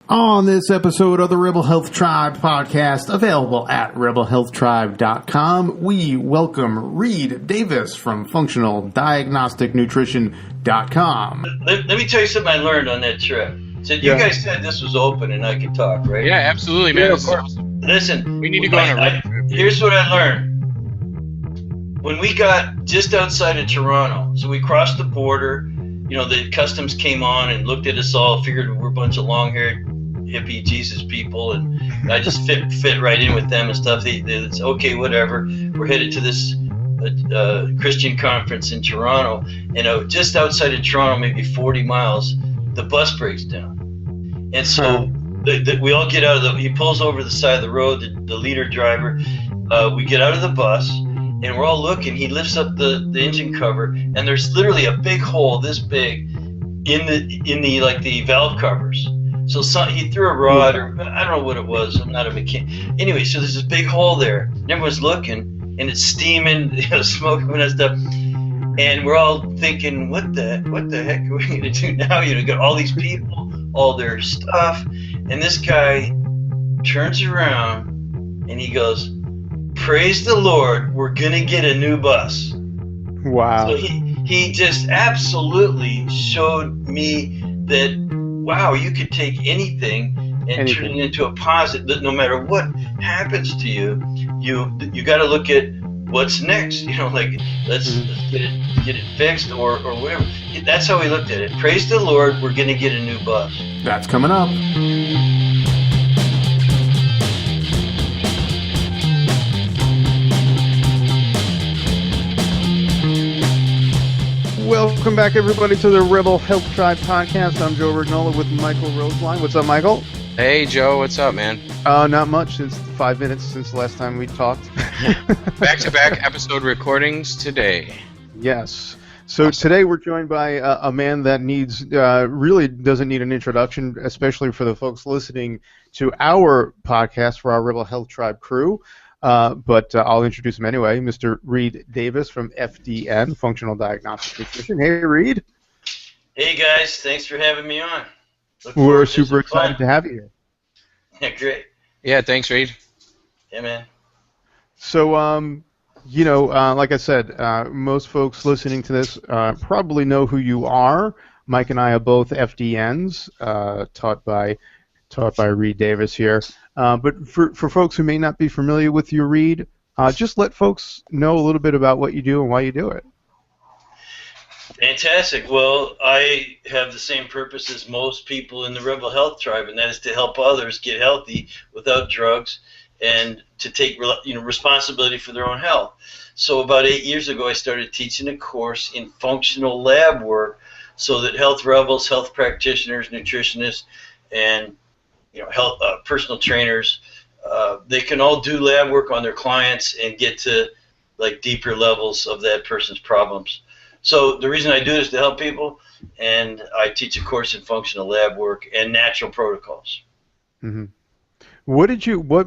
On this episode of the Rebel Health Tribe podcast, available at rebelhealthtribe.com, we welcome Reed Davis from functionaldiagnosticnutrition.com. Let me tell you something I learned on that trip. So you guys said this was open and I could talk, right? Yeah, absolutely, man. Yeah, of course. Listen, we need to go on a road trip. Here's what I learned. When we got just outside of Toronto, so we crossed the border, you know, the customs came on and looked at us all, figured we're a bunch of long-haired hippie Jesus people, and I just fit right in with them and stuff. It's okay, whatever. We're headed to this Christian conference in Toronto, and just outside of Toronto, maybe 40 miles, the bus breaks down. And so we all get out of he pulls over the side of the road, the leader driver. We get out of the bus, and we're all looking. He lifts up the engine cover, and there's literally a big hole this big in the valve covers. So he threw a rod, or I don't know what it was. I'm not a mechanic. Anyway, so there's this big hole there, and everyone's looking, and it's steaming, smoke coming and stuff. And we're all thinking, what the heck are we gonna do now? Got all these people, all their stuff, and this guy turns around and he goes, "Praise the Lord, we're gonna get a new bus." Wow. So he just absolutely showed me that, wow, you could take anything and turn it into a positive. That no matter what happens to you, you got to look at what's next. Let's get it fixed or whatever. That's how we looked at it. Praise the Lord, we're gonna get a new bus. That's coming up. Welcome back, everybody, to the Rebel Health Tribe podcast. I'm Joe Rignola with Michael Roseline. What's up, Michael? Hey, Joe. What's up, man? Not much. Since 5 minutes since the last time we talked. Back-to-back episode recordings today. Yes. So today we're joined by a man that really doesn't need an introduction, especially for the folks listening to our podcast for our Rebel Health Tribe crew. But I'll introduce him anyway, Mr. Reed Davis from FDN, Functional Diagnostic Nutrition. Hey, Reed. Hey, guys. Thanks for having me on. We're super excited to have you here. Yeah, great. Yeah, thanks, Reed. Yeah, man. So, like I said, most folks listening to this probably know who you are. Mike and I are both FDNs, taught by Reed Davis here. But for folks who may not be familiar with you, Reed, just let folks know a little bit about what you do and why you do it. Fantastic. Well, I have the same purpose as most people in the Rebel Health Tribe, and that is to help others get healthy without drugs and to take responsibility for their own health. So about 8 years ago, I started teaching a course in functional lab work so that health rebels, health practitioners, nutritionists, and health personal trainers, they can all do lab work on their clients and get to deeper levels of that person's problems. So the reason I do this is to help people, and I teach a course in functional lab work and natural protocols. Mm-hmm. What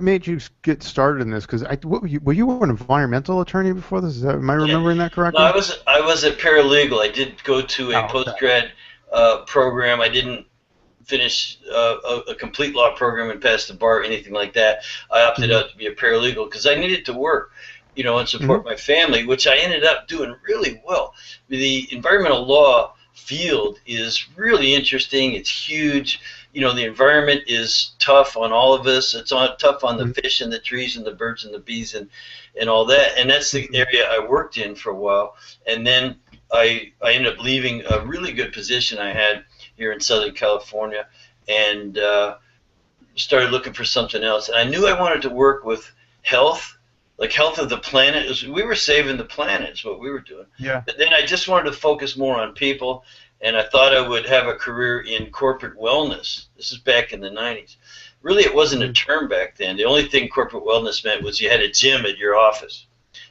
made you get started in this? Because were you an environmental attorney before this? Am I remembering that correctly? No, I was a paralegal. I did go to a post-grad program. I didn't finish a complete law program and pass the bar or anything like that. I opted out to be a paralegal because I needed to work, and support my family, which I ended up doing really well. The environmental law field is really interesting. It's huge. The environment is tough on all of us. It's tough on the fish and the trees and the birds and the bees and all that. And that's the area I worked in for a while. And then I ended up leaving a really good position I had here in Southern California and started looking for something else. And I knew I wanted to work with health, like health of the planet. We were saving the planet is what we were doing. Yeah. But then I just wanted to focus more on people, and I thought I would have a career in corporate wellness. This is back in the 90s. Really, it wasn't a term back then. The only thing corporate wellness meant was you had a gym at your office.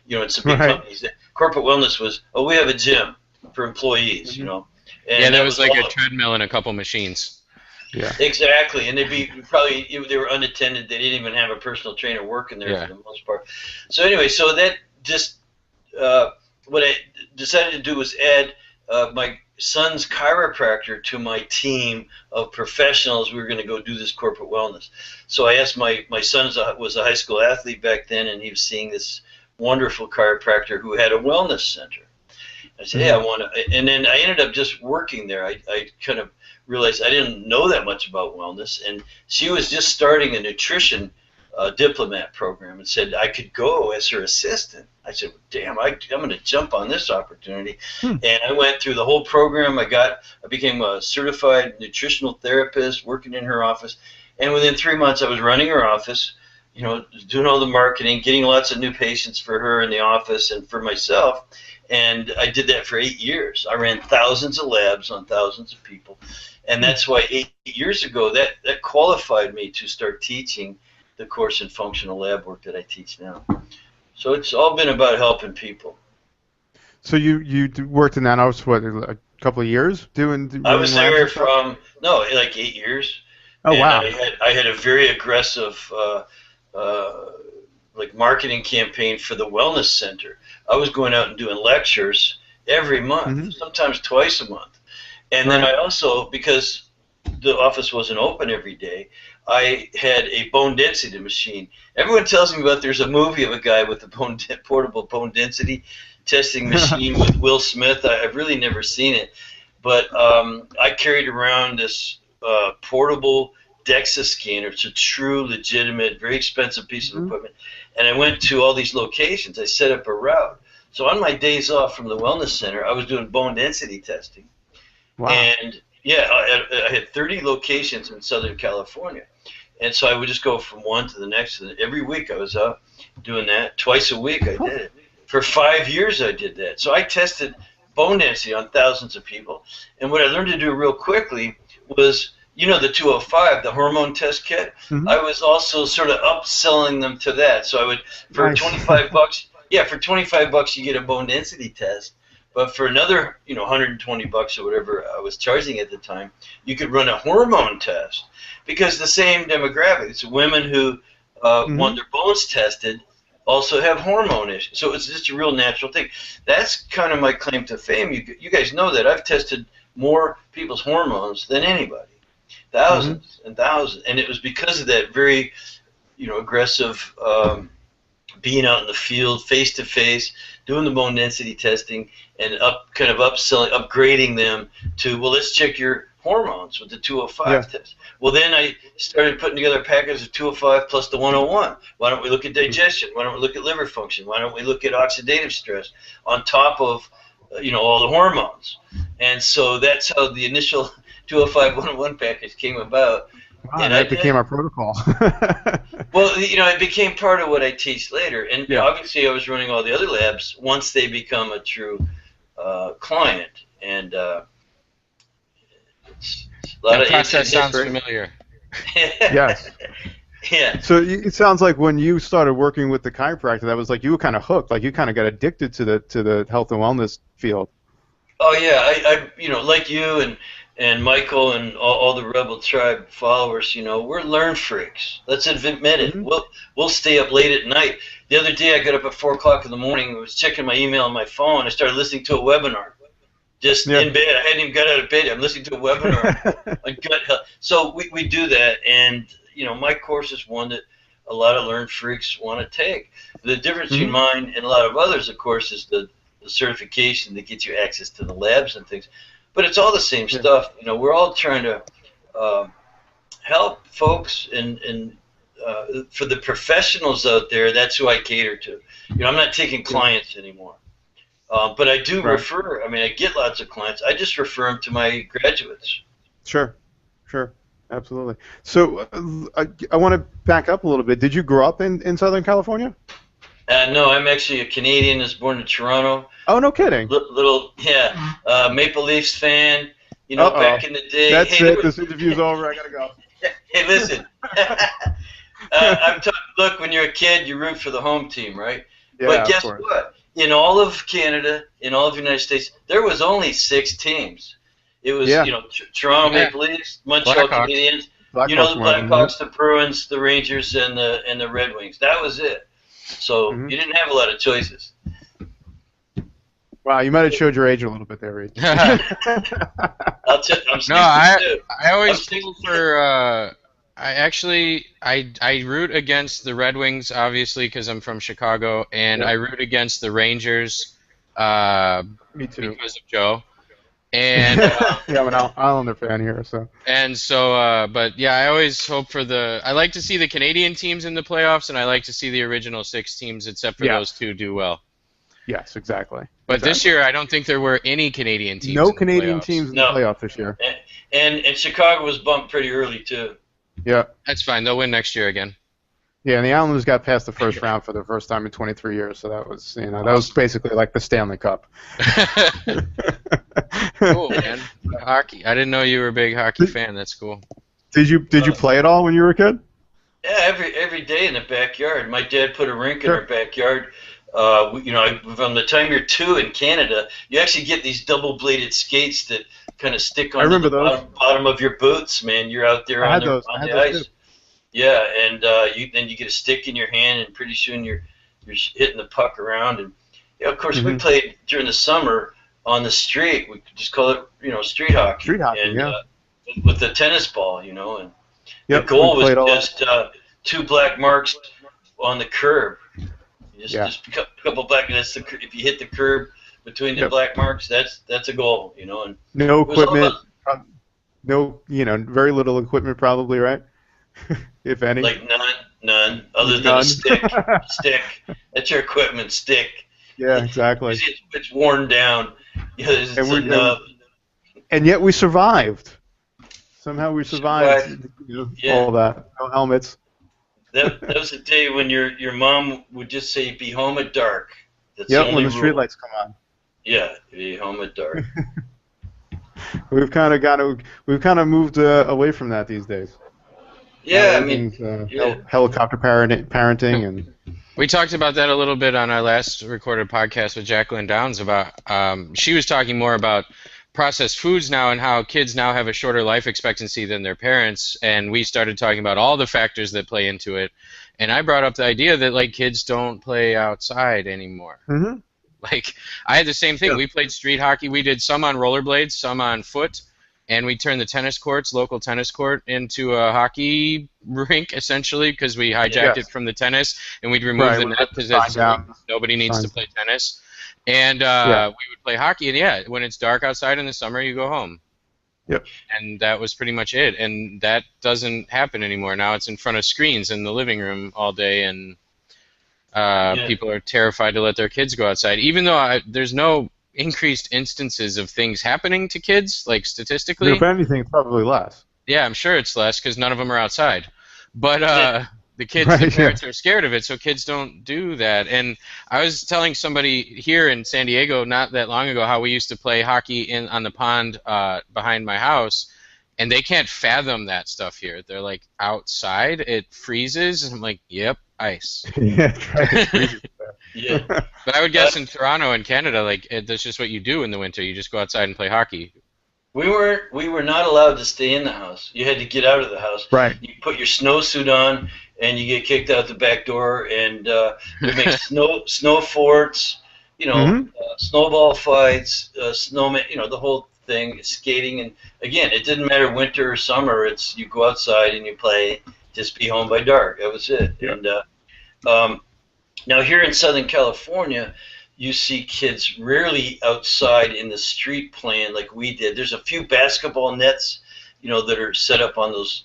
In some big companies. Corporate wellness was, we have a gym for employees, And that was like a treadmill and a couple machines. Yeah. Exactly, and they were unattended. They didn't even have a personal trainer working there for the most part. So anyway, so that just what I decided to do was add my son's chiropractor to my team of professionals. We were going to go do this corporate wellness. So I asked my son was a high school athlete back then, and he was seeing this wonderful chiropractor who had a wellness center. I said, hey, I want to, and then I ended up just working there. I kind of realized I didn't know that much about wellness, and she was just starting a nutrition diplomat program and said I could go as her assistant. I said, damn, I'm going to jump on this opportunity. And I went through the whole program. I became a certified nutritional therapist working in her office. And within 3 months, I was running her office, you know, doing all the marketing, getting lots of new patients for her in the office and for myself. And I did that for 8 years. I ran thousands of labs on thousands of people. And that's why 8 years ago, that qualified me to start teaching the course in functional lab work that I teach now. So it's all been about helping people. So you worked in that house, what, a couple of years? I was there from, like 8 years. Oh, and wow. I had a very aggressive like marketing campaign for the wellness center. I was going out and doing lectures every month, sometimes twice a month. And then I also, because the office wasn't open every day, I had a bone density machine. Everyone tells me about there's a movie of a guy with a portable bone density testing machine with Will Smith. I've really never seen it. But I carried around this portable DEXA scanner. It's a true, legitimate, very expensive piece of equipment. And I went to all these locations. I set up a route. So on my days off from the wellness center, I was doing bone density testing. Wow. And yeah, I had 30 locations in Southern California. And so I would just go from one to the next. Every week I was out doing that. Twice a week I did it. For 5 years I did that. So I tested bone density on thousands of people. And what I learned to do real quickly was, you know, the 205, the hormone test kit. I was also sort of upselling them to that. So I would, for $25, for $25 you get a bone density test. But for another, $120 or whatever I was charging at the time, you could run a hormone test. Because the same demographics, women who want their bones tested also have hormone issues. So it's just a real natural thing. That's kind of my claim to fame. You guys know that. I've tested more people's hormones than anybody. Thousands and thousands. And it was because of that very, aggressive being out in the field, face-to-face, doing the bone density testing, and upselling, upgrading them to, well, let's check your hormones with the 205 test. Well, then I started putting together a package of 205 plus the 101. Why don't we look at digestion? Why don't we look at liver function? Why don't we look at oxidative stress on top of, all the hormones? And so that's how the initial 205 101 package came about. Wow, and that became our protocol. Well, it became part of what I teach later. And obviously I was running all the other labs once they become a true client. And it's a lot that of process sounds familiar. Yes. Yeah. So it sounds like when you started working with the chiropractor, that was like you were kind of hooked, like you kind of got addicted to the health and wellness field. Oh yeah, I like you and Michael and all the Rebel Tribe followers, we're learn freaks. Let's admit it. We'll stay up late at night. The other day I got up at 4 o'clock in the morning. I was checking my email on my phone. I started listening to a webinar. Just in bed. I hadn't even got out of bed. I'm listening to a webinar on gut health. So we do that, and my course is one that a lot of learn freaks want to take. The difference between mine and a lot of others, of course, is the certification that gets you access to the labs and things. But it's all the same stuff. We're all trying to help folks, and for the professionals out there, that's who I cater to. I'm not taking clients anymore. But I do refer. I get lots of clients. I just refer them to my graduates. Sure, absolutely. So I want to back up a little bit. Did you grow up in Southern California? No, I'm actually a Canadian. I was born in Toronto. Oh, no kidding. Maple Leafs fan. Back in the day. That's it. This interview's over. I gotta go. Hey, listen. Look, when you're a kid, you root for the home team, right? Yeah, but guess what? In all of Canada, in all of the United States, there was only 6 teams. It was, Toronto Maple Leafs, Montreal Canadiens, the Blackhawks, the Bruins, the Rangers, and the Red Wings. That was it. So you didn't have a lot of choices. Wow, you might have showed your age a little bit there, Reed. I'm No, I always pull for. I root against the Red Wings, obviously, because I'm from Chicago, and I root against the Rangers. Me too. Because of Joe. And yeah, I'm an Islander fan here, so. And so, but yeah, I always hope for the. I like to see the Canadian teams in the playoffs, and I like to see the original 6 teams, except for those 2, do well. Yes, exactly. But this year, I don't think there were any Canadian teams. No Canadian teams in the playoffs this year. And Chicago was bumped pretty early too. Yeah. That's fine. They'll win next year again. Yeah, and the Islanders got past the first round for the first time in 23 years, so that was, that was basically like the Stanley Cup. Cool, man. Hockey. I didn't know you were a big hockey fan. That's cool. Did you play at all when you were a kid? Yeah, every day in the backyard. My dad put a rink in our backyard. From the time you're 2 in Canada, you actually get these double-bladed skates that kind of stick on the bottom of your boots, man. You're out there on the ice. Too. Yeah, and then you get a stick in your hand, and pretty soon you're hitting the puck around. And of course, we played during the summer on the street. We just call it, street hockey. Street hockey, with the tennis ball, and the goal was just 2 black marks on the curb. Just a couple black. If you hit the curb between the black marks, that's a goal, And no equipment, very little equipment, probably, right? If any. Like none, other than a stick. Stick. That's your equipment, stick. Yeah, exactly. It's worn down. And yet we survived. Somehow we survived. All that. No helmets. That was the day when your mom would just say, "Be home at dark." That's when the streetlights come on. Yeah, be home at dark. We've kind of moved away from that these days. Yeah, helicopter parenting and. We talked about that a little bit on our last recorded podcast with Jacqueline Downs about. She was talking more about processed foods now and how kids now have a shorter life expectancy than their parents, and we started talking about all the factors that play into it, and I brought up the idea that kids don't play outside anymore. I had the same thing. We played street hockey. We did some on rollerblades, some on foot, and we turned the local tennis court into a hockey rink essentially, because we hijacked it from the tennis, and we'd remove the net because nobody needs to play tennis. And we would play hockey, and when it's dark outside in the summer, you go home. Yep. And that was pretty much it. And that doesn't happen anymore. Now it's in front of screens in the living room all day, and people are terrified to let their kids go outside. Even though there's no increased instances of things happening to kids, statistically. If anything, it's probably less. Yeah, I'm sure it's less because none of them are outside. But the parents are scared of it, so kids don't do that. And I was telling somebody here in San Diego not that long ago how we used to play hockey on the pond behind my house, and they can't fathom that stuff here. They're like, outside, it freezes, and I'm like, yep, ice. It freezes. But I would guess in Toronto and Canada, that's just what you do in the winter. You just go outside and play hockey. We were not allowed to stay in the house. You had to get out of the house. Right. You put your snowsuit on, and you get kicked out the back door, and we make snow forts, snowball fights, snowman, the whole thing, skating, and again, it didn't matter winter or summer. It's you go outside and you play. Just be home by dark. That was it. Yeah. And now here in Southern California, you see kids rarely outside in the street playing like we did. There's a few basketball nets, that are set up on those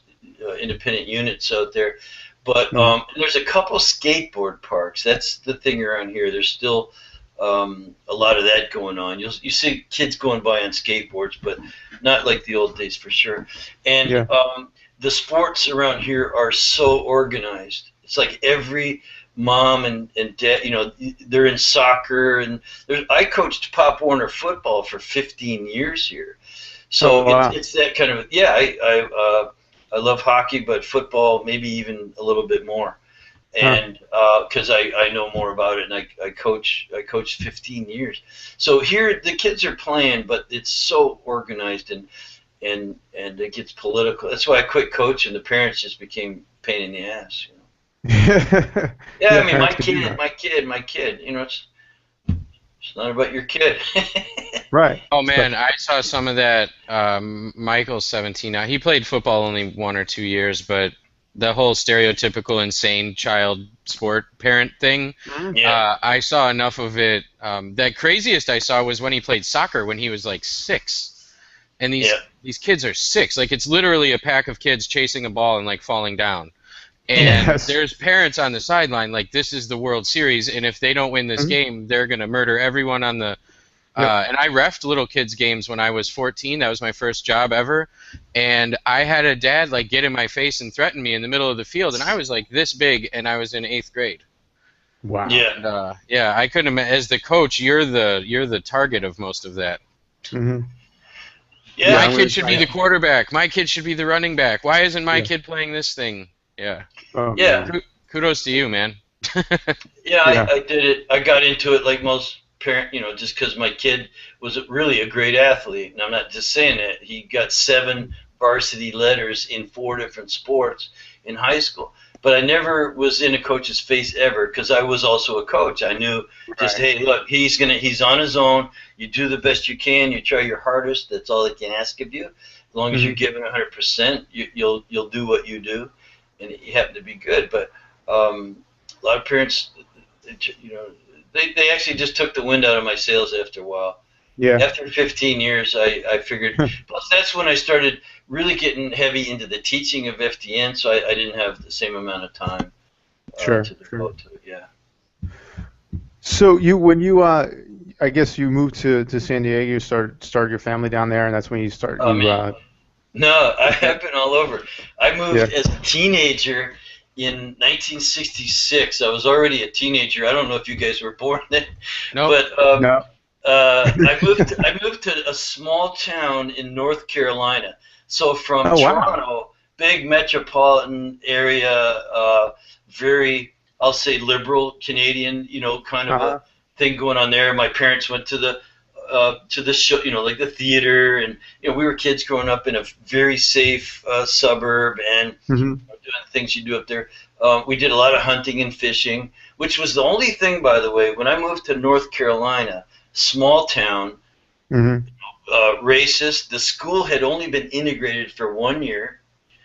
independent units out there. But there's a couple skateboard parks. That's the thing around here. There's still a lot of that going on. You see kids going by on skateboards, but not like the old days for sure. And the sports around here are so organized. It's like every mom and dad, they're in soccer, and I coached Pop Warner football for 15 years here. So it's that kind of I love hockey, but football maybe even a little bit more, and because I know more about it, and I coached 15 years. So here the kids are playing, but it's so organized and it gets political. That's why I quit coaching. The parents just became a pain in the ass. I mean, my kid. It's It's not about your kid. Right. Oh man, I saw some of that. Michael's 17 now. He played football only 1 or 2 years, but the whole stereotypical insane child sport parent thing, Yeah. I saw enough of it. The craziest I saw was when he played soccer when he was like 6, and these kids are 6. Like it's literally a pack of kids chasing a ball and like falling down. And Yes. there's parents on the sideline like this is the World Series, and if they don't win this game, they're gonna murder everyone on the. And I reffed little kids games when I was 14. That was my first job ever, and I had a dad like get in my face and threaten me in the middle of the field, and I was like this big, and I was in 8th grade. Wow. Yeah. And, I couldn't. As the coach, you're the target of most of that. Mm-hmm. Yeah. My kid should be the quarterback. My kid should be the running back. Why isn't my kid playing this thing? Yeah. Oh, Yeah. man. Kudos to you, man. Yeah, Yeah. I did it. I got into it like most parent, just because my kid was really a great athlete. And I'm not just saying that. He got 7 varsity letters in 4 different sports in high school. But I never was in a coach's face ever because I was also a coach. I knew just, hey, look, he's on his own. You do the best you can. You try your hardest. That's all they can ask of you. As long as you're giving 100%, you'll do what you do, and you happen to be good. But a lot of parents, they actually just took the wind out of my sails after a while. Yeah. After 15 years, I figured. Plus, that's when I started really getting heavy into the teaching of FDN, so I didn't have the same amount of time to devote to it. Yeah. So I guess you moved to San Diego. You started your family down there, and that's when you started. No, I've been all over. I moved as a teenager in 1966. I was already a teenager. I don't know if you guys were born then. No. But No. I moved to a small town in North Carolina. So from Toronto, big metropolitan area, very, I'll say, liberal Canadian, kind of a thing going on there. My parents went to the show, like the theater, and we were kids growing up in a very safe suburb, and doing things you do up there. We did a lot of hunting and fishing, which was the only thing, by the way, when I moved to North Carolina, small town, racist. The school had only been integrated for 1 year.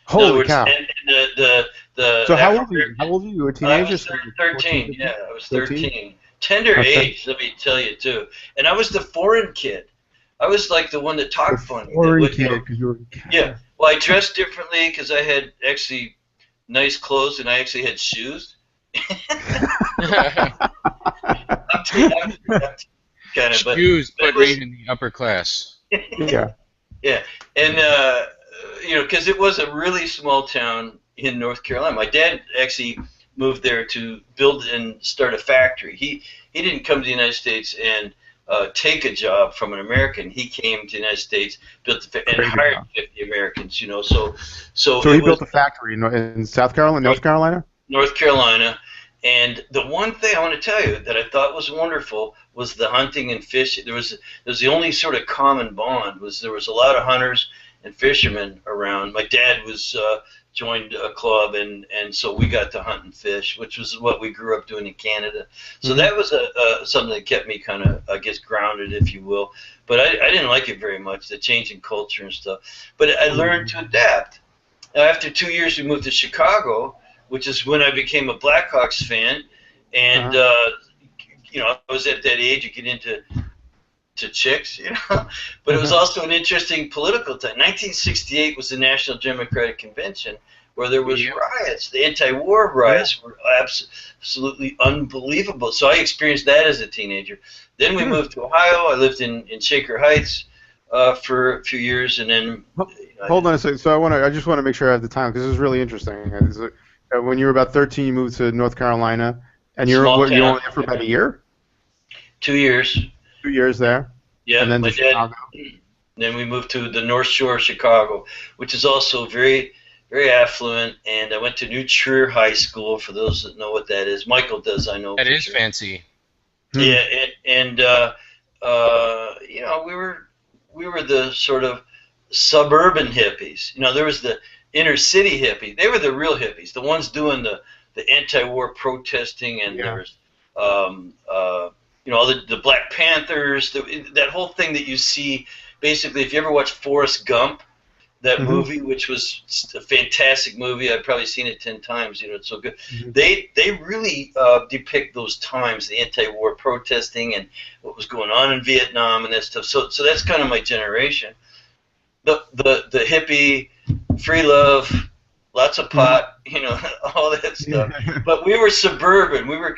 Holy cow! And So how old were you? How old were you? You were a teenager? I was 13. Yeah, I was 13. Tender age, let me tell you too. And I was the foreign kid. I was like the one that talked funny. Foreign kid, because you were. Yeah. Well, I dressed differently because I had actually nice clothes and I actually had shoes. Kind of, shoes, but raised in the upper class. Yeah. Yeah, and because it was a really small town in North Carolina. My dad actually moved there to build and start a factory. He didn't come to the United States and take a job from an American. He came to the United States, built and hired 50 Americans. So he built a factory in South Carolina, North Carolina. North Carolina. And the one thing I want to tell you that I thought was wonderful was the hunting and fishing. There was the only sort of common bond was there was a lot of hunters and fishermen around. My dad was joined a club, and so we got to hunt and fish, which was what we grew up doing in Canada. So that was something that kept me kind of, I guess, grounded, if you will. But I didn't like it very much, the change in culture and stuff. But I learned to adapt. Now, after 2 years, we moved to Chicago, which is when I became a Blackhawks fan, and I was at that age you get into chicks, but it was also an interesting political time. 1968 was the National Democratic Convention, where there was riots. The anti-war riots were absolutely unbelievable. So I experienced that as a teenager. Then we moved to Ohio. I lived in Shaker Heights for a few years, and then. Hold on a second. So I just want to make sure I have the time because this is really interesting. When you were about 13, you moved to North Carolina, and you were only there for about a year. 2 years. 2 years there. Yeah, and then my dad. Then we moved to the North Shore of Chicago, which is also very, very affluent. And I went to New Trier High School. For those that know what that is, Michael does. I know. That is fancy. Yeah, and we were the sort of suburban hippies. There was the inner city hippie. They were the real hippies, the ones doing the anti-war protesting, and there was all the Black Panthers, that whole thing that you see. Basically, if you ever watch Forrest Gump, that movie, which was a fantastic movie, I've probably seen it 10 times. It's so good. They really depict those times, the anti-war protesting and what was going on in Vietnam and that stuff. So that's kind of my generation. The hippie, free love, lots of pot, all that stuff. But we were suburban. We were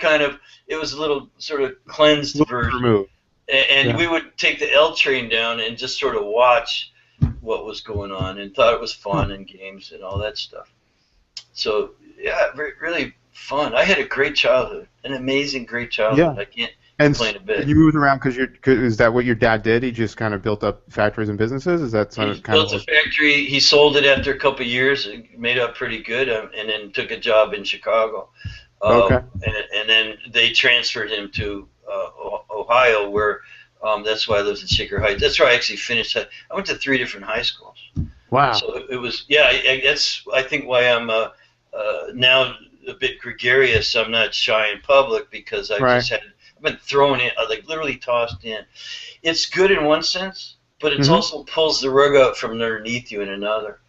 it was a little sort of cleansed version. Removed. And we would take the L train down and just sort of watch what was going on and thought it was fun and games and all that stuff. So, yeah, really fun. I had a great childhood, an amazing, great childhood. Yeah. I can't complain a bit. And you moved around is that what your dad did? He just kind of built up factories and businesses? Is that He built a factory. He sold it after a couple of years, made up pretty good, and then took a job in Chicago. Okay. And then they transferred him to Ohio, where that's why I lived in Shaker Heights. That's where I actually finished. I went to 3 different high schools. Wow. So it was, that's I think why I'm now a bit gregarious. I'm not shy in public because I've been thrown in, like literally tossed in. It's good in one sense, but it also pulls the rug out from underneath you in another.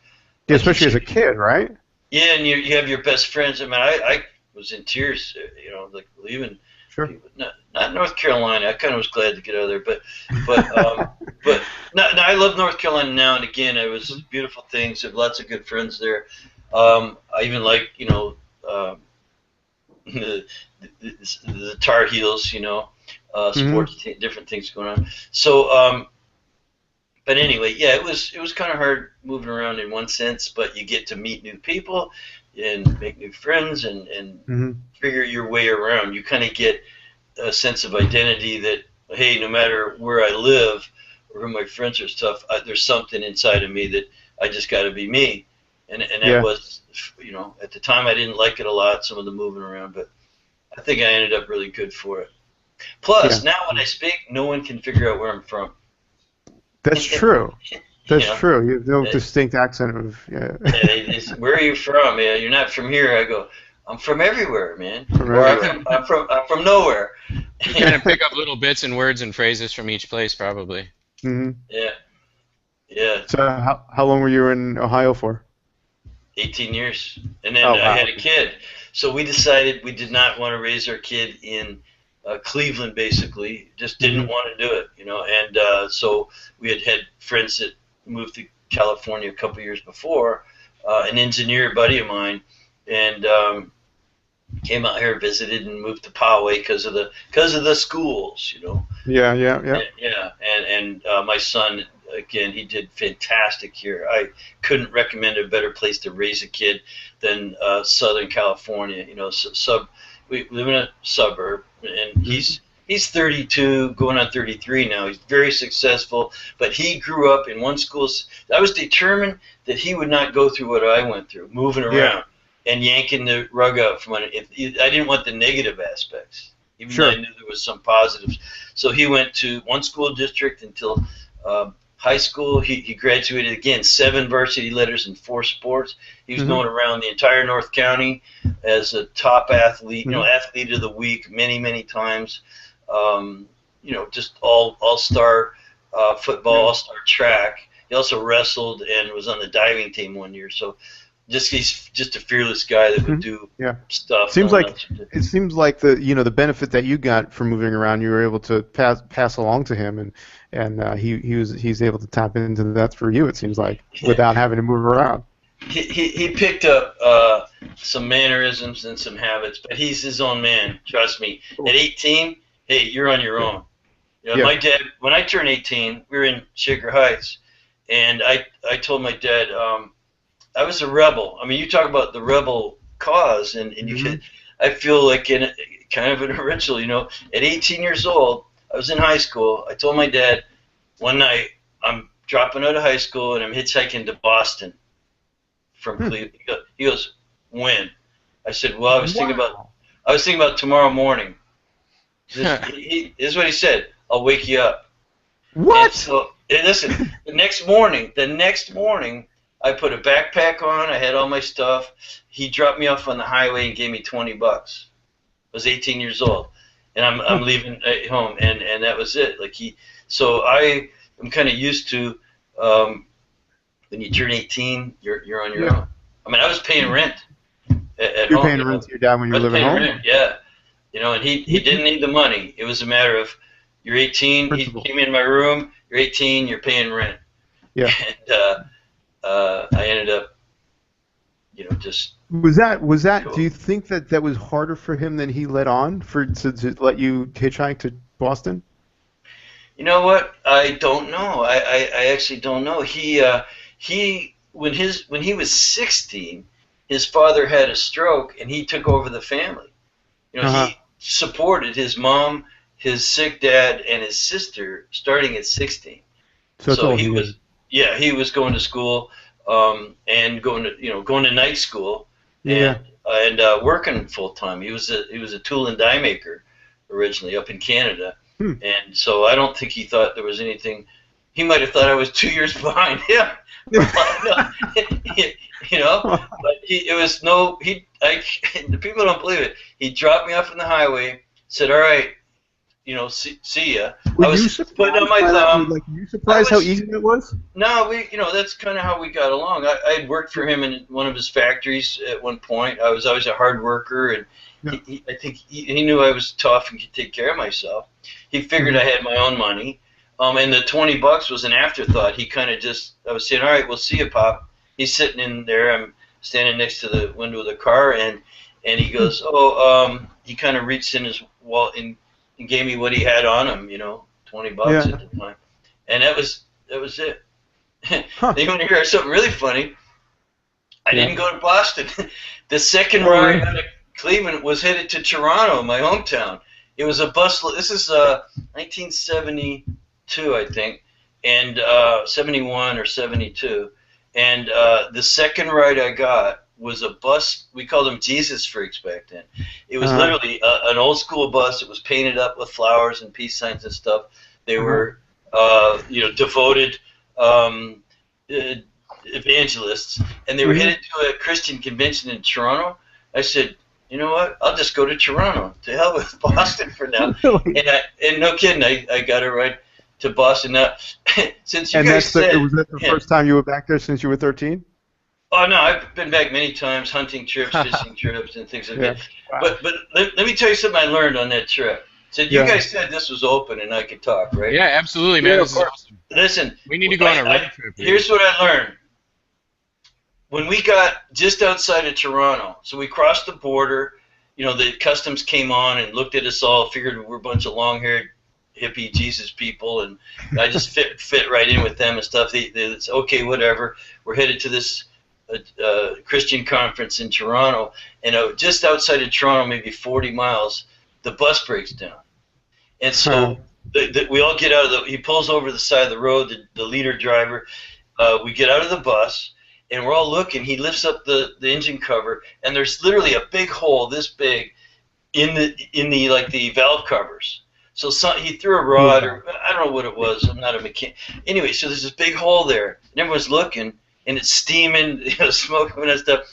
Yeah, especially as a kid, right? Yeah, and you have your best friends. I mean, I was in tears, like leaving. Sure. Not North Carolina. I kind of was glad to get out of there, but I love North Carolina now and again. It was beautiful things. I have lots of good friends there. I even like the Tar Heels. Sports, different things going on. So, but anyway, yeah, it was kind of hard moving around in one sense, but you get to meet new people and make new friends and figure your way around. You kind of get a sense of identity that, hey, no matter where I live or who my friends or stuff, there's something inside of me that I just got to be me. And that was, at the time I didn't like it a lot, some of the moving around, but I think I ended up really good for it. Plus, now when I speak, no one can figure out where I'm from. That's true. That's true. You have no distinct accent of. Where are you from? Yeah, you're not from here. I go, I'm from everywhere, man. I'm from nowhere. You kind of pick up little bits and words and phrases from each place, probably. Yeah. So how long were you in Ohio for? 18 years, and then I had a kid. So we decided we did not want to raise our kid in Cleveland. Basically, just didn't want to do it, And so we had friends that moved to California a couple years before, an engineer buddy of mine, and came out here, visited, and moved to Poway because of the schools, Yeah. And my son, again, he did fantastic here. I couldn't recommend a better place to raise a kid than Southern California. We live in a suburb, and he's 32, going on 33 now. He's very successful, but he grew up in one school. I was determined that he would not go through what I went through, moving around and yanking the rug out from under. I didn't want the negative aspects, even though I knew there was some positives. So he went to one school district until high school. He graduated again, 7 varsity letters in 4 sports. He was known around the entire North County as a top athlete, athlete of the week many times. Just all-star football, all-star track. He also wrestled and was on the diving team one year. So he's just a fearless guy that would do stuff. It seems like the benefit that you got from moving around, you were able to pass along to him, and he's able to tap into that for you. It seems like without having to move around. He picked up some mannerisms and some habits, but he's his own man. Trust me. At 18. Hey, you're on your own. My dad, when I turned 18, we were in Shaker Heights, and I told my dad I was a rebel. I mean, you talk about the rebel cause, and I feel like in kind of an original. At 18 years old, I was in high school. I told my dad one night, I'm dropping out of high school, and I'm hitchhiking to Boston from Cleveland. He goes, when? I said, well, I was thinking about tomorrow morning. This is what he said. I'll wake you up. What? And listen, the next morning, I put a backpack on. I had all my stuff. He dropped me off on the highway and gave me $20. I was 18 years old. and I'm leaving at home, and that was it. Like so I am kind of used to when you turn 18, you're on your own. I mean, I was paying rent at You're home. paying rent to your dad when you were living paying home? Rent, yeah. And he didn't need the money. It was a matter of you're 18. Principle. He came in my room. You're 18. You're paying rent. Yeah. And I ended up, just. Was that? Do you think that was harder for him than he let on to let you hitchhike to Boston? You know what? I don't know. I actually don't know. When he was 16, his father had a stroke and he took over the family. He supported his mom, his sick dad, and his sister starting at 16. So he was going to school and going to night school and working full time. He was a tool and die maker originally up in Canada. And so I don't think he thought there was anything. He might have thought I was 2 years behind him. But it was no. The people don't believe it. He dropped me off on the highway. Said, "All right, see ya." I was putting on my thumb. Were you surprised how easy that was? No, that's kind of how we got along. I had worked for him in one of his factories at one point. I was always a hard worker, and I think he knew I was tough and could take care of myself. He figured I had my own money, and the $20 was an afterthought. He kind of I was saying, "All right, we'll see you, Pop." He's sitting in there. I'm standing next to the window of the car, and he goes, he kind of reached in his wallet and gave me what he had on him, $20 at the time, and that was it. Then you want to hear something really funny? I didn't go to Boston. The second ride out of Cleveland was headed to Toronto, my hometown. It was a bus. This is 1972, I think, and 71 or 72. And the second ride I got was a bus. We called them Jesus freaks back then. It was literally an old school bus. It was painted up with flowers and peace signs and stuff. They were, devoted evangelists, and they were headed to a Christian convention in Toronto. I said, you know what? I'll just go to Toronto. To hell with Boston for now. And no kidding, I got it right to Boston. Now, since you guys said, was that the first time you were back there since you were 13? Oh no, I've been back many times, hunting trips, fishing trips, and things like that. Wow. But let me tell you something I learned on that trip. So you guys said this was open and I could talk, right? Yeah, absolutely, man. This is awesome. Listen, we need to go on a road trip. Here's what I learned. When we got just outside of Toronto, so we crossed the border, the customs came on and looked at us all, figured we're a bunch of long-haired hippie Jesus people, and I just fit right in with them and stuff. It's okay, whatever. We're headed to this Christian conference in Toronto, and just outside of Toronto, maybe 40 miles, the bus breaks down. And so we all get out of he pulls over the side of the road, the leader driver. We get out of the bus, and we're all looking. He lifts up the engine cover, and there's literally a big hole this big in the valve covers. So he threw a rod, or I don't know what it was. I'm not a mechanic. Anyway, so there's this big hole there, and everyone's looking, and it's steaming, smoke and that stuff.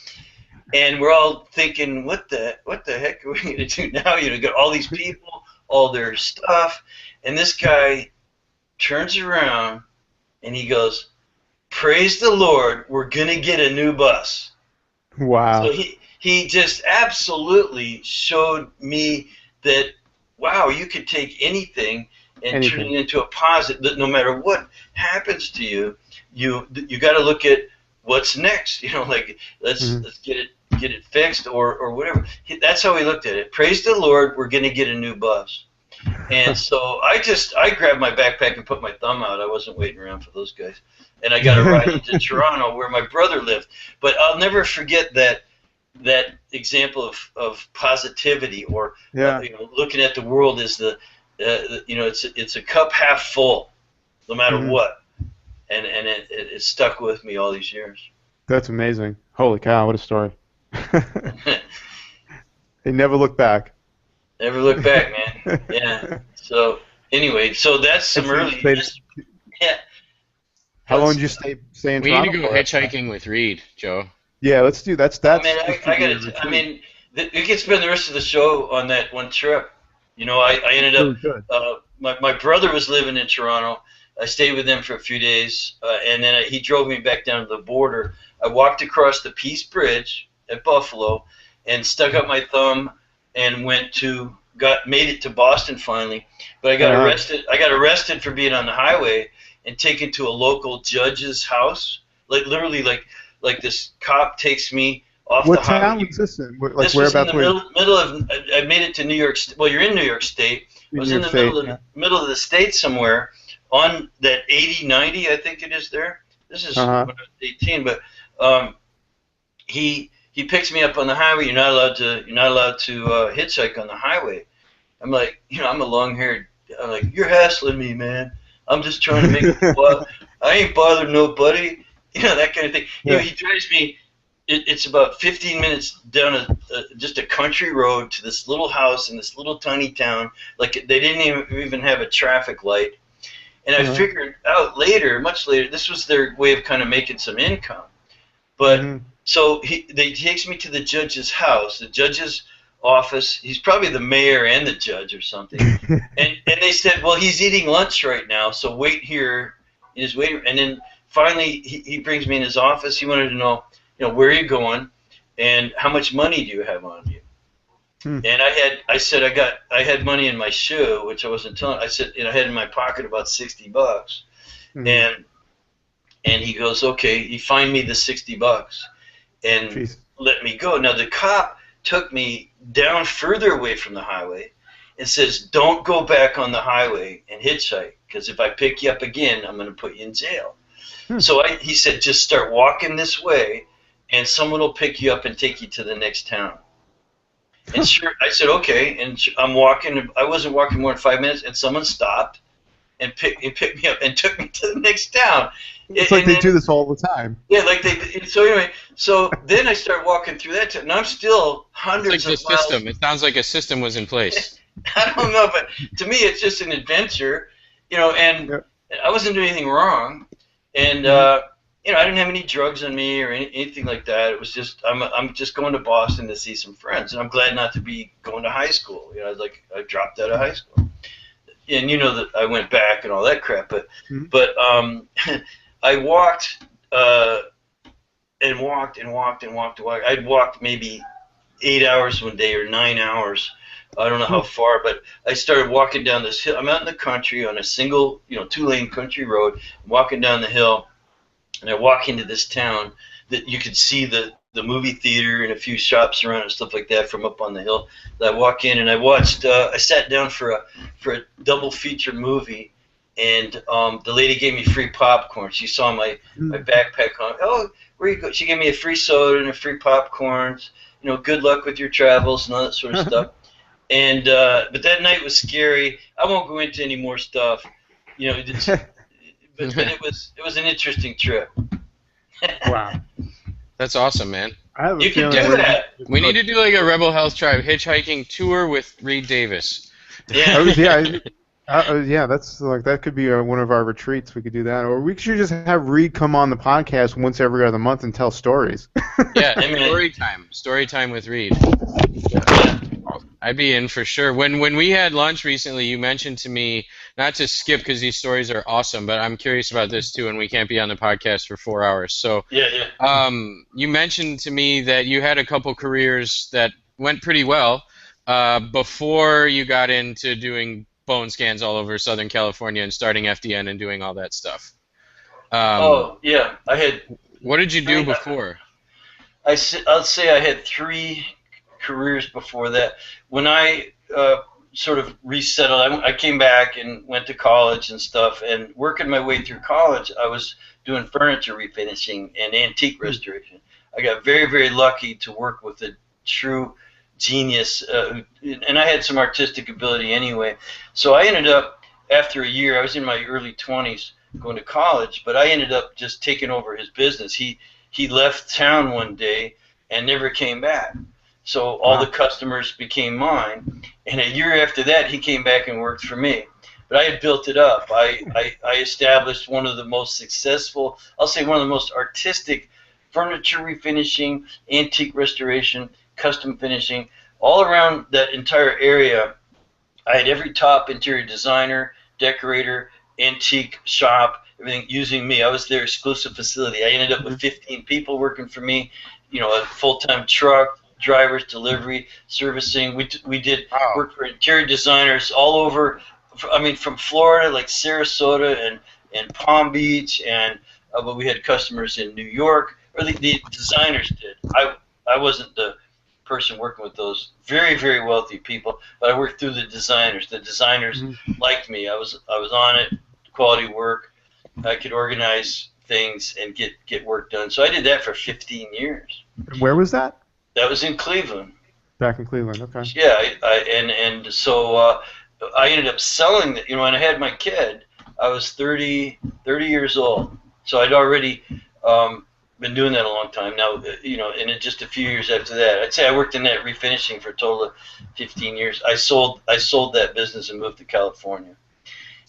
And we're all thinking, what the heck are we going to do now? Got all these people, all their stuff, and this guy turns around and he goes, "Praise the Lord, we're going to get a new bus." Wow. So he just absolutely showed me that, wow, you could take anything and turn it into a positive. That no matter what happens to you, you got to look at what's next. Let's get it fixed or whatever. That's how he looked at it. Praise the Lord, we're going to get a new bus. And so I grabbed my backpack and put my thumb out. I wasn't waiting around for those guys. And I got a ride into Toronto where my brother lived. But I'll never forget that example of positivity, or looking at the world as it's a cup half full, no matter what. And it stuck with me all these years. That's amazing. Holy cow, what a story. They never look back. Never look back, man. Yeah. So anyway, that's some early. Yeah. How long did you stay in Toronto? We need to go hitchhiking with Reed, Joe. Yeah, let's do that. I mean, we could spend the rest of the show on that one trip. I ended up. Really good. My brother was living in Toronto. I stayed with him for a few days, and then he drove me back down to the border. I walked across the Peace Bridge at Buffalo, and stuck up my thumb, and made it to Boston finally. But I got arrested. I got arrested for being on the highway and taken to a local judge's house. Like literally, like this cop takes me off the highway. What town was this in? This was in the middle of. I made it to New York. Well, you're in New York State. I was in the middle of the state somewhere on that 80-90, I think it is there. This is when I was 18, but he picks me up on the highway. You're not allowed to hitchhike on the highway. I'm like, I'm a long-haired. I'm like, you're hassling me, man. I'm just trying to make it. Well, I ain't bothering nobody. That kind of thing. Yeah. He drives me. It's about 15 minutes down just a country road to this little house in this little tiny town. Like they didn't even have a traffic light. And I figured out later, much later, this was their way of kind of making some income. But so they takes me to the judge's house, the judge's office. He's probably the mayor and the judge or something. and they said, well, he's eating lunch right now, so wait here in his waiting room. And then finally he brings me in his office. He wanted to know, where are you going, and how much money do you have on you? And I said I had money in my shoe, which I wasn't telling. I said, I had in my pocket about $60, and he goes, okay. He fined me the $60 and let me go. Now the cop took me down further away from the highway and says, don't go back on the highway and hitchhike, because if I pick you up again, I'm going to put you in jail. So he said, just start walking this way, and someone will pick you up and take you to the next town. And sure, I said, okay, and I'm walking. I wasn't walking more than 5 minutes, and someone stopped and picked me up and took me to the next town. It's like they do this all the time. Yeah, so anyway, so then I started walking through that town, and I'm still hundreds of miles. System. It sounds like a system was in place. I don't know, but to me, it's just an adventure, and I wasn't doing anything wrong, and I didn't have any drugs on me or anything like that. It was just I'm just going to Boston to see some friends, and I'm glad not to be going to high school. I dropped out of high school, and that I went back and all that crap. But I walked and walked and walked and walked. I'd walked maybe 8 hours one day or 9 hours. I don't know how far, but I started walking down this hill. I'm out in the country on a single, 2-lane country road. I'm walking down the hill. And I walk into this town that you could see the movie theater and a few shops around and stuff like that from up on the hill. I walk in and I watched. I sat down for a double feature movie, and the lady gave me free popcorn. She saw my backpack on. Oh, where you go? She gave me a free soda and a free popcorns. Good luck with your travels and all that sort of stuff. And but that night was scary. I won't go into any more stuff. But it was an interesting trip. Wow. That's awesome, man. You can do that. We need to do like a Rebel Health Tribe hitchhiking tour with Reed Davis. Yeah. That's that could be one of our retreats. We could do that, or we should just have Reed come on the podcast once every other month and tell stories. Yeah, story time with Reed. I'd be in for sure. When we had lunch recently, you mentioned to me, not to skip because these stories are awesome, but I'm curious about this too, and we can't be on the podcast for 4 hours. So you mentioned to me that you had a couple careers that went pretty well before you got into doing bone scans all over Southern California and starting FDN and doing all that stuff. I had. What did you do before? I'll say I had 3 careers before that. When I sort of resettled, I came back and went to college and stuff, and working my way through college, I was doing furniture refinishing and antique restoration. I got very, very lucky to work with a true genius, and I had some artistic ability anyway. So I ended up, after a year, I was in my early 20s going to college, but I ended up just taking over his business. He left town one day and never came back. So all the customers became mine, and a year after that, he came back and worked for me. But I had built it up. I established one of the most successful, I'll say one of the most artistic furniture refinishing, antique restoration, custom finishing, all around that entire area I had every top interior designer, decorator, antique shop, everything using me. I was their exclusive facility. I ended up with 15 people working for me, a full-time truck, drivers, delivery, servicing. We did work for interior designers all over. I mean, from Florida, like Sarasota and Palm Beach, and but we had customers in New York, or the designers did. I wasn't the person working with those very, very wealthy people, but I worked through the designers. The designers liked me. I was on it, quality work. I could organize things and get work done. So I did that for 15 years. Where was that? That was in Cleveland. Back in Cleveland, okay. Yeah, so I ended up selling that. When I had my kid, I was 30 years old. So I'd already been doing that a long time now. And in just a few years after that, I'd say I worked in that refinishing for a total of 15 years. I sold that business and moved to California.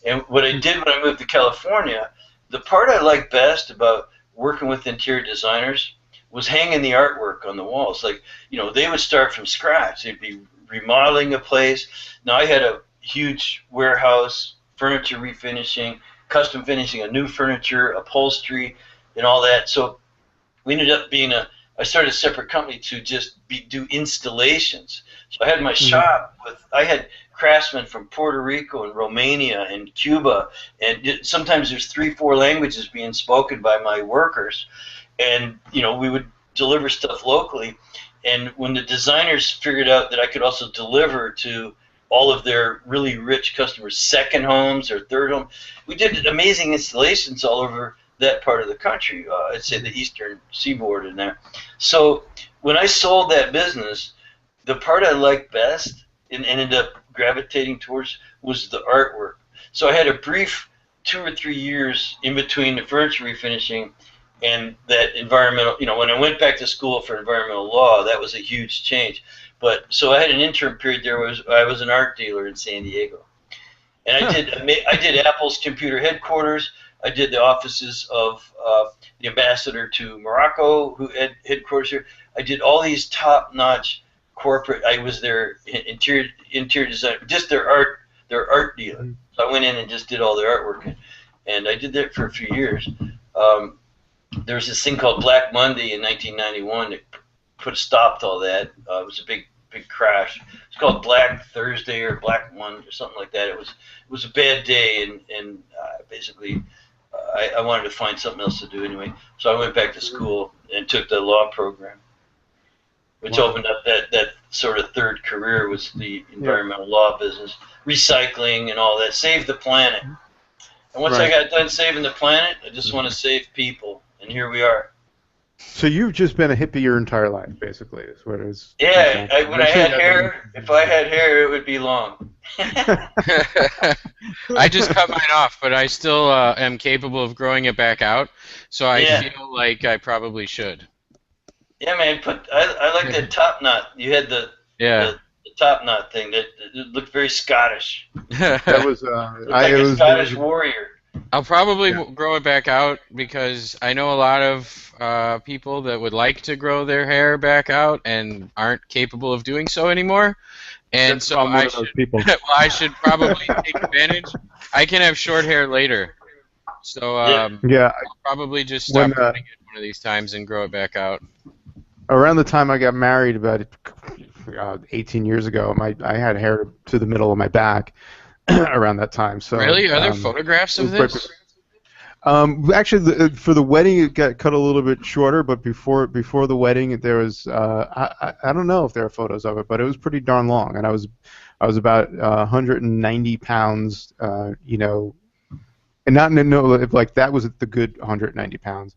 And what I did when I moved to California, the part I liked best about working with interior designers was hanging the artwork on the walls. Like, they would start from scratch. They'd be remodeling a place. Now, I had a huge warehouse, furniture refinishing, custom finishing of new furniture, upholstery, and all that. So we ended up I started a separate company to just do installations. So I had my shop I had craftsmen from Puerto Rico and Romania and Cuba, and sometimes there's 3-4 languages being spoken by my workers, and we would deliver stuff locally. And when the designers figured out that I could also deliver to all of their really rich customers' second homes or third home, we did amazing installations all over that part of the country. I'd say the eastern seaboard and there. So when I sold that business, the part I liked best and ended up gravitating towards was the artwork. So I had a brief 2 or 3 years in between the furniture refinishing and that environmental. When I went back to school for environmental law, that was a huge change. But so I had an interim period there. I was an art dealer in San Diego, and I did Apple's computer headquarters. I did the offices of the ambassador to Morocco, who had headquarters here. I did all these top-notch corporate. I was their interior designer, just their art dealer. So I went in and just did all their artwork, and I did that for a few years. There was this thing called Black Monday in 1991 that put a stop to all that. It was a big crash. It's called Black Thursday or Black Monday or something like that. It was a bad day, and basically I wanted to find something else to do anyway. So I went back to school and took the law program, which opened up that sort of third career, was the environmental law business, recycling and all that, save the planet. And once I got done saving the planet, I just want to save people, and here we are. So you've just been a hippie your entire life, basically, is what it is. Yeah, when I had hair, if I had hair, it would be long. I just cut mine off, but I still am capable of growing it back out, so I feel like I probably should. Yeah, man, I like that top knot. You had the top knot thing that looked very Scottish. That was like a Scottish warrior. I'll probably grow it back out because I know a lot of people that would like to grow their hair back out and aren't capable of doing so anymore. And so I should probably take advantage. I can have short hair later. So I'll probably just stop doing it one of these times and grow it back out. Around the time I got married, about 18 years ago, I had hair to the middle of my back around that time. So really, are there photographs of this? Actually, for the wedding, it got cut a little bit shorter. But before the wedding, there was I don't know if there are photos of it, but it was pretty darn long, and I was about 190 pounds, and not like that was the good 190 pounds.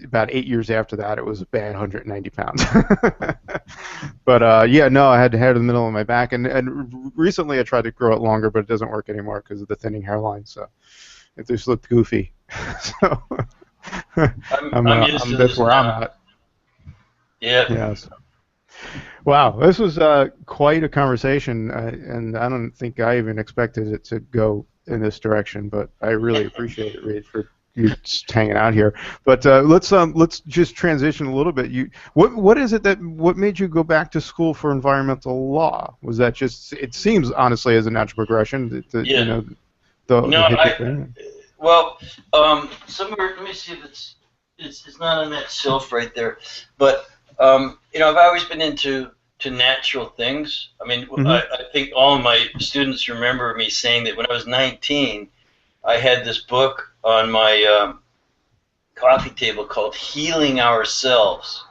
About 8 years after that, it was a bad 190 pounds. But I had hair in the middle of my back, and recently I tried to grow it longer, but it doesn't work anymore because of the thinning hairline. So it just looked goofy. So that's where I'm at. Yeah. Yeah. So. Wow, this was quite a conversation, and I don't think I even expected it to go in this direction. But I really appreciate it, Reed, for you're just hanging out here. But let's just transition a little bit. What is it what made you go back to school for environmental law? Was that just? It seems honestly as a natural progression. Yeah. You know, the hippie thing. Well, somewhere. Let me see if it's not on that shelf right there. But you know, I've always been into natural things. I mean, I think all of my students remember me saying that when I was 19, I had this book on my coffee table called Healing Ourselves.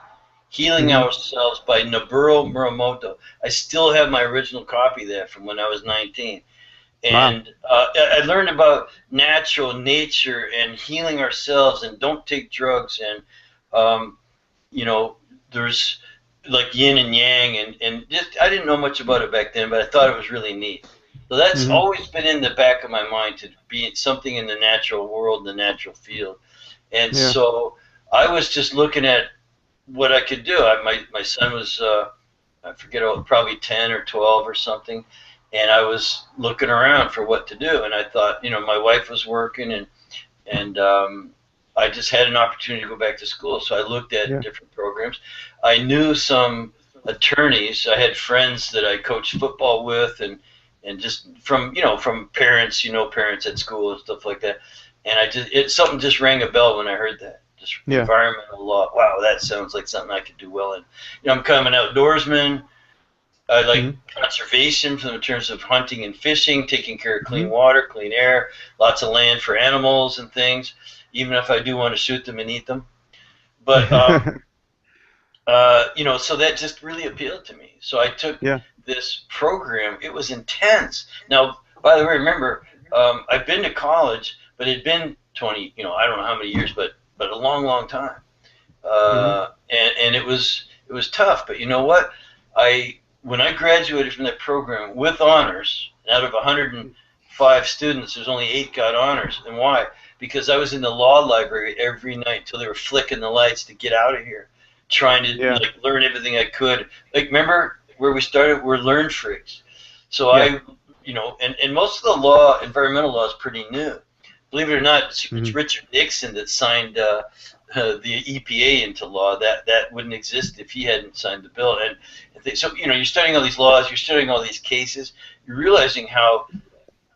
Healing Ourselves by Nobuo Muramoto. I still have my original copy there from when I was 19. And I learned about nature and healing ourselves and don't take drugs. And, you know, there's like yin and yang. And just, I didn't know much about it back then, but I thought it was really neat. So that's always been in the back of my mind, to be something in the natural world, the natural field. And so I was just looking at what I could do. My son was, I forget, probably 10 or 12 or something. And I was looking around for what to do. And I thought, you know, my wife was working, and I just had an opportunity to go back to school. So I looked at different programs. I knew some attorneys. I had friends that I coached football with, and just from parents, parents at school and stuff like that. And something just rang a bell when I heard that. Just environmental law. Wow, that sounds like something I could do well in. You know, I'm kind of an outdoorsman. I like conservation in terms of hunting and fishing, taking care of clean water, clean air, lots of land for animals and things, even if I do want to shoot them and eat them. But, you know, so that just really appealed to me. So I took this program. It was intense. Now, by the way, remember, I've been to college, but it had been 20, I don't know how many years, but a long, long time. And it was tough. But you know what? When I graduated from that program with honors, out of 105 students, there's only 8 got honors. And why? Because I was in the law library every night until they were flicking the lights to get out of here, trying to learn everything I could. Like, remember where we started? We're learn freaks. So and most of the law, environmental law, is pretty new. Believe it or not, it's Richard Nixon that signed the EPA into law. That wouldn't exist if he hadn't signed the bill. And so, you're studying all these laws, you're studying all these cases, you're realizing how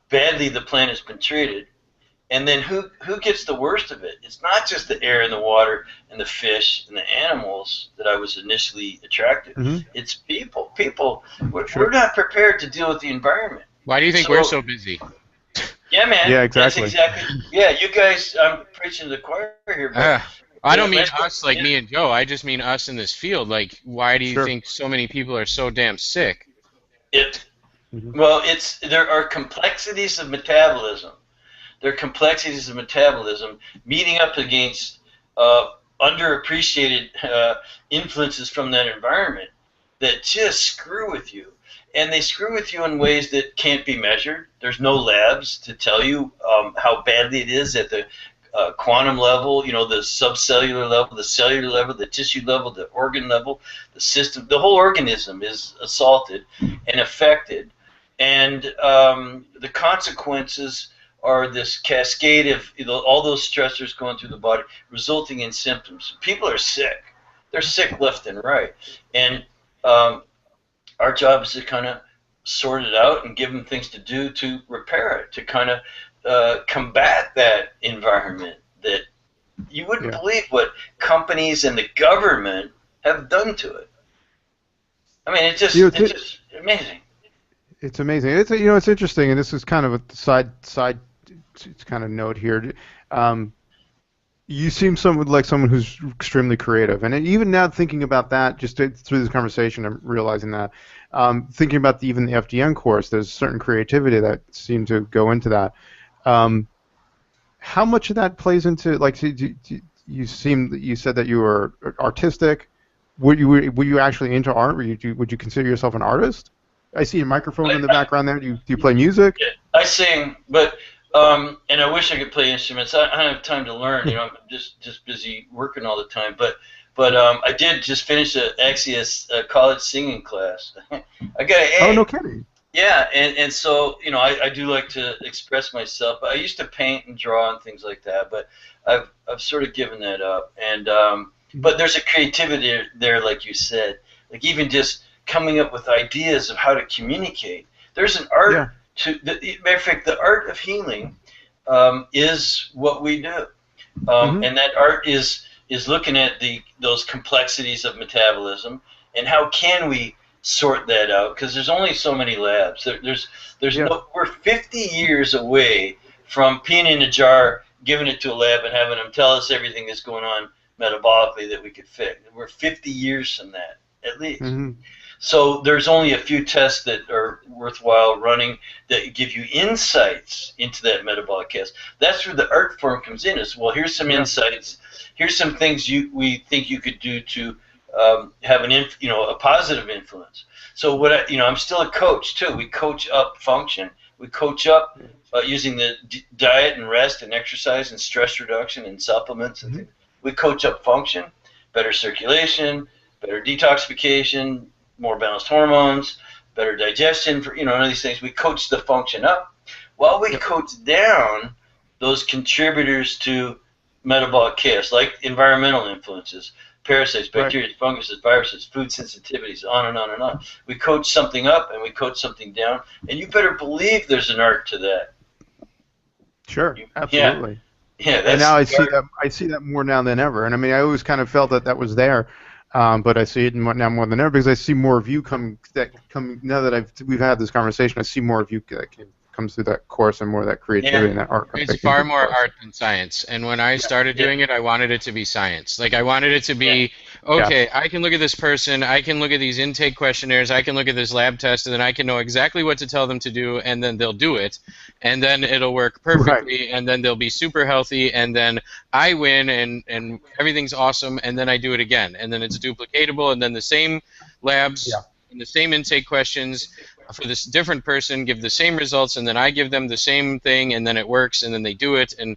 badly the planet has been treated. And then who gets the worst of it? It's not just the air and the water and the fish and the animals that I was initially attracted. It's people. We're not prepared to deal with the environment. Why do you think we're so busy? Yeah, man. Yeah, exactly. That's exactly. Yeah, you guys. I'm preaching to the choir here. But, I don't mean us like me and Joe. I just mean us in this field. Like, why do you think so many people are so damn sick? Well, there are complexities of metabolism. There are complexities of metabolism meeting up against underappreciated influences from that environment that just screw with you. And they screw with you in ways that can't be measured. There's no labs to tell you how badly it is at the quantum level, the subcellular level, the cellular level, the tissue level, the organ level, the system. The whole organism is assaulted and affected. And the consequences are this cascade of all those stressors going through the body, resulting in symptoms. People are sick. They're sick left and right. And our job is to kind of sort it out and give them things to do to repair it, to kind of combat that environment that you wouldn't believe what companies and the government have done to it. I mean, it's just amazing. It's amazing. It's interesting, and this is kind of a side kind of note here. You seem like someone who's extremely creative, and even now thinking about that, just through this conversation, I'm realizing that. Thinking about even the FDN course, there's certain creativity that seemed to go into that. How much of that plays into, like, you said that you were artistic. Were you actually into art? Would you consider yourself an artist? I see a microphone in the background there. Do you play music? Yeah, I sing, but and I wish I could play instruments. I don't have time to learn. I'm just busy working all the time. But I did just finish a college singing class. I got an A. Oh, no kidding. Yeah, and so, I do like to express myself. I used to paint and draw and things like that, but I've sort of given that up. And but there's a creativity there, like you said, like even just coming up with ideas of how to communicate. There's an art to matter of fact, the art of healing is what we do, and that art is looking at those complexities of metabolism and how can we sort that out, because there's only so many labs. There's we're 50 years away from peeing in a jar, giving it to a lab, and having them tell us everything that's going on metabolically that we could fix. We're 50 years from that, at least. So there's only a few tests that are worthwhile running that give you insights into that metabolic cast. That's where the art form comes in. Is, well, here's some insights. Here's some things we think you could do to have a positive influence. So I'm still a coach too. We coach up function. We coach up using the diet and rest and exercise and stress reduction and supplements and things. We coach up function, better circulation, better detoxification, more balanced hormones, better digestion. None of these things. We coach the function up while we coach down those contributors to metabolic chaos, like environmental influences, parasites, bacteria, funguses, viruses, food sensitivities, on and on and on. We coach something up and we coach something down, and you better believe there's an art to that. Sure, absolutely. Yeah, and now I see that more now than ever. And I mean, I always kind of felt that was there, but I see it now more than ever because I see more of you come now that we've had this conversation. I see more of you that comes through that course and more of that creativity and that art. It's far more art than science. And when I started doing it, I wanted it to be science. Like I wanted it to be, okay, I can look at this person, I can look at these intake questionnaires, I can look at this lab test, and then I can know exactly what to tell them to do, and then they'll do it. And then it'll work perfectly, and then they'll be super healthy, and then I win, and everything's awesome, and then I do it again. And then it's duplicatable, and then the same labs and the same intake questions for this different person give the same results, and then I give them the same thing, and then it works, and then they do it. And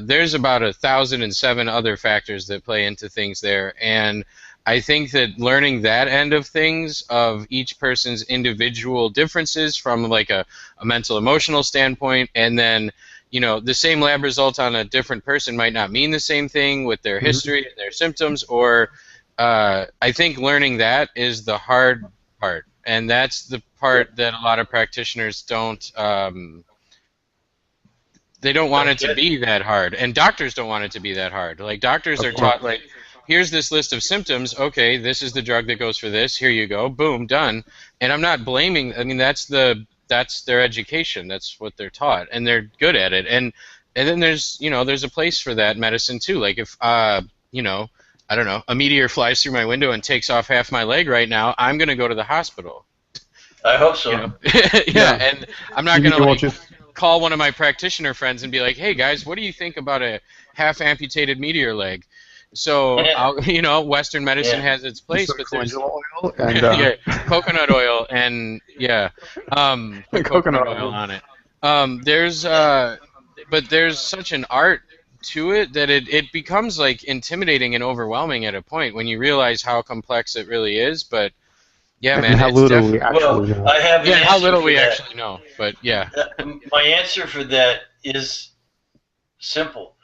there's about 1,007 other factors that play into things there. And I think that learning that end of things, of each person's individual differences from like a mental emotional standpoint, and then the same lab result on a different person might not mean the same thing with their history and their symptoms, or I think learning that is the hard part. And that's the part that a lot of practitioners don't they don't want it to be that hard, and doctors don't want it to be that hard. Like doctors are taught, like, here's this list of symptoms, okay, this is the drug that goes for this, here you go, boom, done. And I'm not blaming, I mean, that's their education, that's what they're taught, and they're good at it. And then there's there's a place for that in medicine too. Like if I don't know, a meteor flies through my window and takes off half my leg right now, I'm going to go to the hospital. I hope so. And I'm not going to call one of my practitioner friends and be like, hey, guys, what do you think about a half-amputated meteor leg? So, Western medicine has its place, but there's oil and, coconut oil and, coconut oil on it. But there's such an art to it that it becomes like intimidating and overwhelming at a point when you realize how complex it really is. But man, how little we actually know. I have how little we actually know. But my answer for that is simple.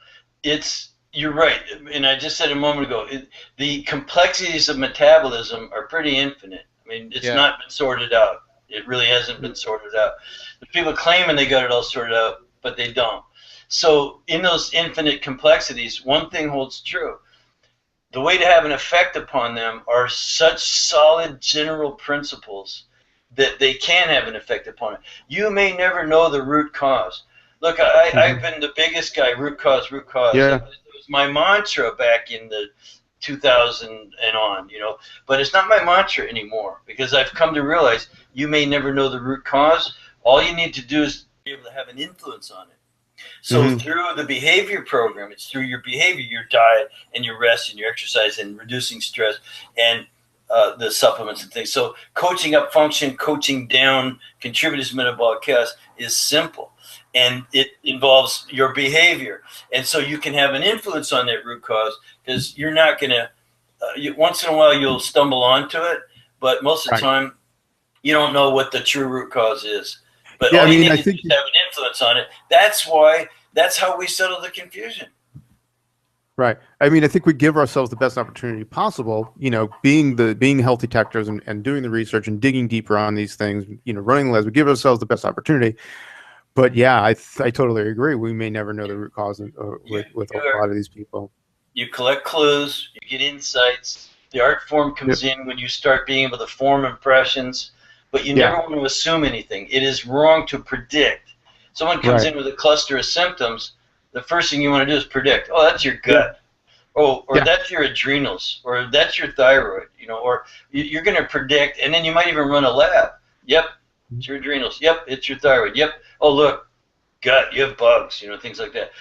You're right, and I just said a moment ago, the complexities of metabolism are pretty infinite. I mean, it's not been sorted out. It really hasn't been sorted out. There's people claiming they got it all sorted out, but they don't. So in those infinite complexities, one thing holds true. The way to have an effect upon them are such solid general principles that they can have an effect upon it. You may never know the root cause. Look, I've been the biggest guy, root cause. Yeah. It was my mantra back in the 2000 and on, but it's not my mantra anymore, because I've come to realize you may never know the root cause. All you need to do is be able to have an influence on it. So through the behavior program, it's through your behavior, your diet, and your rest, and your exercise, and reducing stress, and the supplements and things. So coaching up function, coaching down contributors to metabolic chaos is simple, and it involves your behavior. And so you can have an influence on that root cause, because you're not going to once in a while you'll stumble onto it, but most of the time, you don't know what the true root cause is. But Yeah, all I mean, you I need think is have an influence on it. That's how we settle the confusion. right. I mean, I think we give ourselves the best opportunity possible, being health detectors and doing the research and digging deeper on these things, running the labs. We give ourselves the best opportunity. But yeah, I totally agree. We may never know the root cause with a lot of these people. You collect clues, you get insights. The art form comes in when you start being able to form impressions, but you never want to assume anything. It is wrong to predict. Someone comes in with a cluster of symptoms, the first thing you want to do is predict. Oh, that's your gut. Oh, or that's your adrenals, or that's your thyroid, or you're going to predict, and then you might even run a lab. Yep, it's your adrenals. Yep, it's your thyroid. Yep. Oh, look, gut, you have bugs, things like that.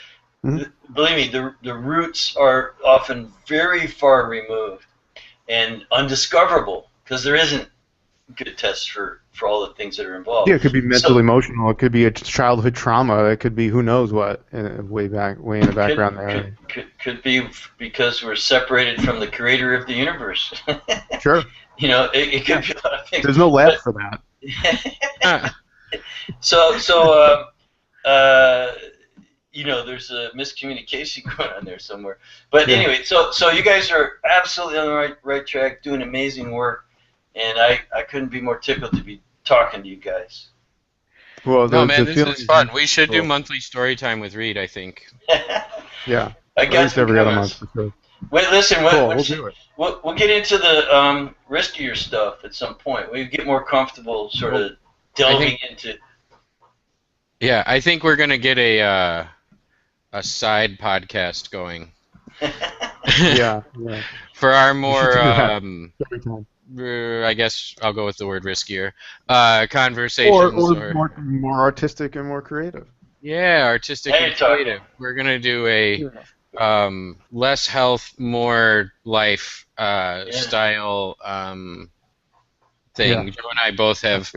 Mm-hmm. Believe me, the roots are often very far removed and undiscoverable because there isn't good tests for all the things that are involved. Yeah, it could be mental, emotional. It could be a childhood trauma. It could be who knows what way in the background there. Could be because we're separated from the creator of the universe. Sure. It could be a lot of things. There's no lab for that. There's a miscommunication going on there somewhere. But anyway, so you guys are absolutely on the right track, doing amazing work, and I couldn't be more tickled to be talking to you guys. Well, this is fun. We should do monthly story time with Reed, I think. Yeah. I got some every other month for sure. Wait, listen. We'll do it. We'll get into the riskier stuff at some point. We get more comfortable, sort of delving into. Yeah, I think we're gonna get a side podcast going. yeah. For our more, I guess I'll go with the word riskier conversations, or more artistic and more creative. Yeah, artistic and creative. We're gonna do a less health, more life style thing. Joe and I both have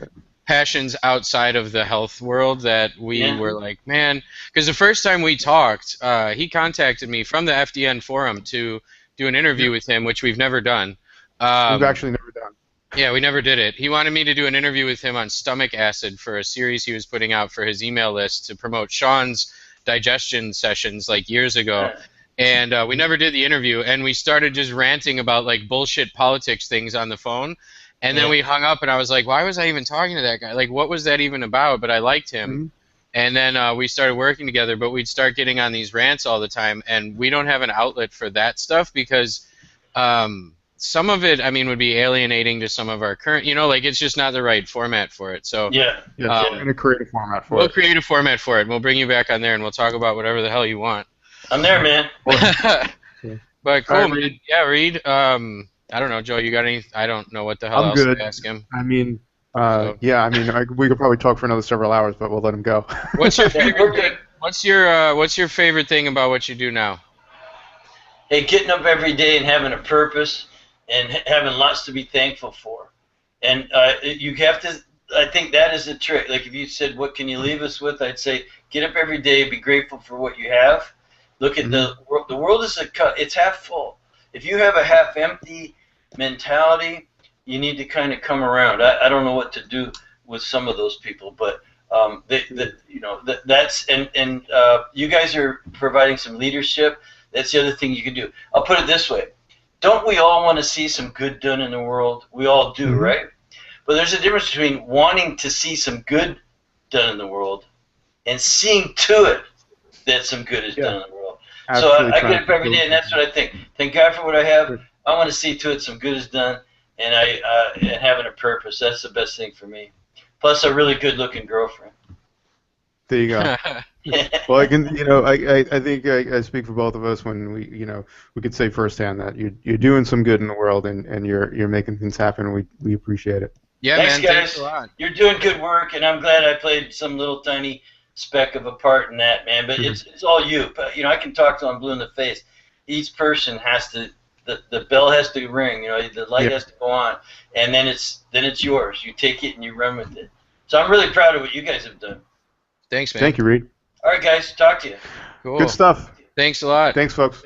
passions outside of the health world that we were like, man, because the first time we talked, he contacted me from the FDN forum to do an interview with him, which we've never done. We've actually never done. Yeah, we never did it. He wanted me to do an interview with him on stomach acid for a series he was putting out for his email list to promote Sean's digestion sessions like years ago. And we never did the interview, and we started just ranting about like bullshit politics things on the phone. And then we hung up, and I was like, why was I even talking to that guy? Like, what was that even about? But I liked him. Mm-hmm. And then we started working together, but we'd start getting on these rants all the time, and we don't have an outlet for that stuff because some of it, I mean, would be alienating to some of our current, it's just not the right format for it. So we're going to create a format for it. We'll create a format for it, and we'll bring you back on there, and we'll talk about whatever the hell you want. I'm there, man. But cool, man. Reed. Yeah, Reed. I don't know, Joe. You got any? I don't know what the hell else to ask him. I mean, we could probably talk for another several hours, but we'll let him go. What's your favorite thing? What's your favorite thing about what you do now? Hey, getting up every day and having a purpose and having lots to be thankful for, and you have to. I think that is a trick. Like if you said, "What can you leave us with?" I'd say, get up every day, be grateful for what you have. Look at the world is it's half full. If you have a half empty mentality, you need to kind of come around. I don't know what to do with some of those people, but that's and you guys are providing some leadership. That's the other thing you can do. I'll put it this way: don't we all want to see some good done in the world? We all do, right? But there's a difference between wanting to see some good done in the world and seeing to it that some good is done in the world. Absolutely. So I get up every day, and that's what I think. Thank God for what I have. I want to see to it some good is done, and and having a purpose. That's the best thing for me. Plus, a really good-looking girlfriend. There you go. Well, I can, I think I speak for both of us when we could say firsthand that you're doing some good in the world, and you're making things happen. We appreciate it. Yeah, thanks, man. Guys. Thanks a lot. You're doing good work, and I'm glad I played some little tiny speck of a part in that, man. But it's all you. But, I can talk till I'm blue in the face. Each person has to. The bell has to ring, the light has to go on, and then it's yours. You take it and you run with it. So I'm really proud of what you guys have done. Thanks, man. Thank you, Reed. All right, guys. Talk to you. Cool. Good stuff. Thanks a lot. Thanks, folks.